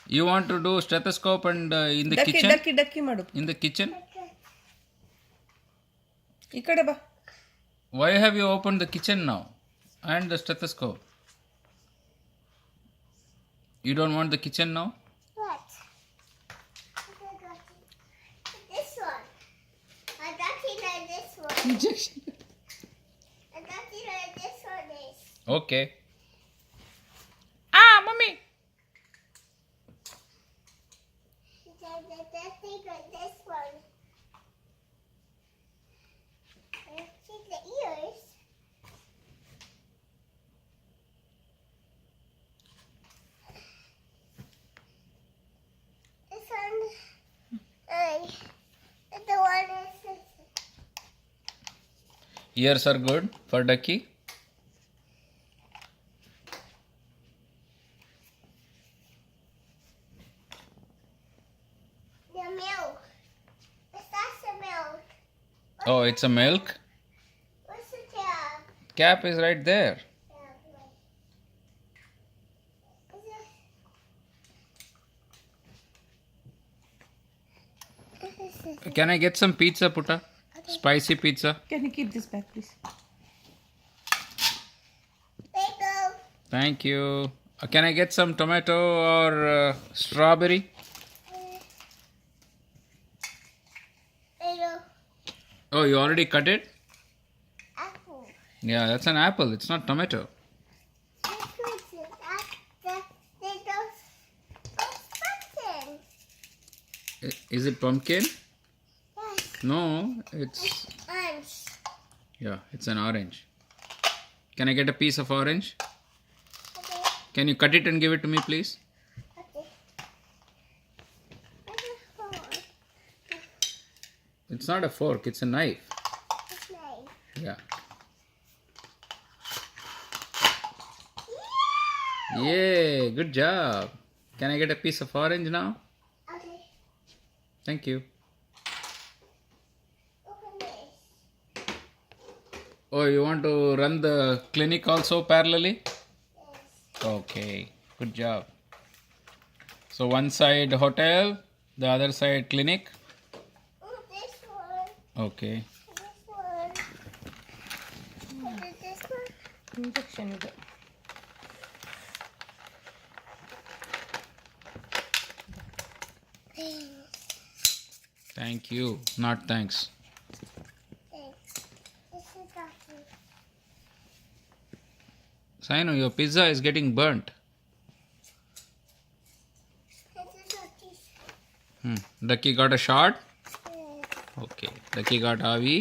You want to do stethoscope and in the kitchen? ಡಕ್ಕಿ ಮಾಡು. In the kitchen? ಈ ಕಡೆ ಬಾ. Why have you opened the kitchen now? And the stethoscope? You don't want the kitchen now? What? This one. I got it like this one. Injection. I got it like this one is. Okay. Ah, mommy! That thing like this one. And see the ears. This one. The one is this. Ears are good for ducky. The milk. That's the milk. Oh, it's a milk. What's the cap? Cap is right there. Can I get some pizza, Putta? Spicy pizza. Can you keep this back, please? There you go. Thank you. Can I get some tomato or strawberry? There you go. Oh, you already cut it? Apple. Yeah, that's an apple. It's not tomato. Is it pumpkin? Yes. No, it's Orange. yeah, it's an orange. Can I get a piece of orange? Okay. Can you cut it and give it to me, please? Okay. Where's the fork? It's not a fork, it's a knife. It's nice. Yeah. Yay, good job. Can I get a piece of orange now? Okay. Thank you. Open this. Oh, you want to run the clinic also parallelly? Yes. Okay, good job. So one side hotel, the other side clinic. Oh, this one. Okay. This one. This one. Injection ಇದೆ. Thank you, not thanks. Thanks. This is Ducky. Sainu, your pizza is getting burnt. This is Ducky's. Ducky got a shot? Yes. Okay. Ducky got avi.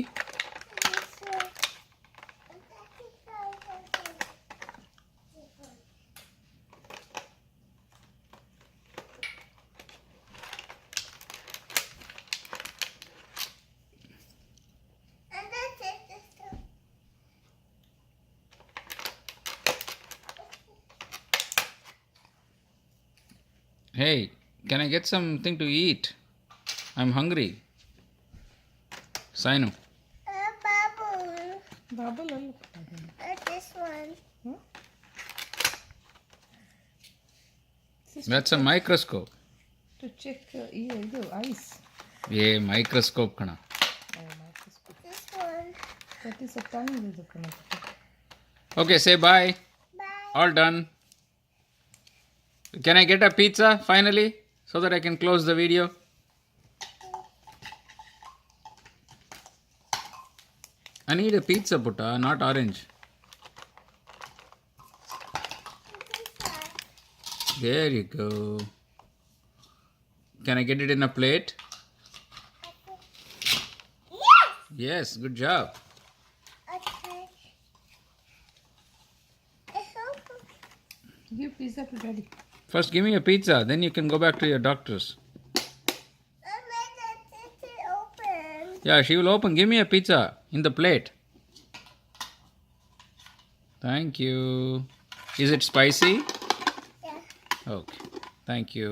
This one. Ducky's got something. This one. And that's it. This one. Hey, can I get something to eat? I'm hungry. Sainu. Bubble. ಬಾಬಲ್ ಅಲ್ಲ. This one. That's a microscope. To check ಇದು ice. Yeah, microscope kana. This one. That is a tongue ಇದು ಕಣ. Okay, say bye. Bye. All done. Can I get a pizza finally so that I can close the video? I need a pizza, Putta, not orange. There you go. Can I get it in a plate? Yes. Yes, good job. Okay. It's open. Give pizza to daddy. First, give me a pizza, then you can go back to your doctor's. It's open. Yeah, she will open. Give me a pizza in the plate. Thank you. Is it spicy? Yeah. Okay. Thank you.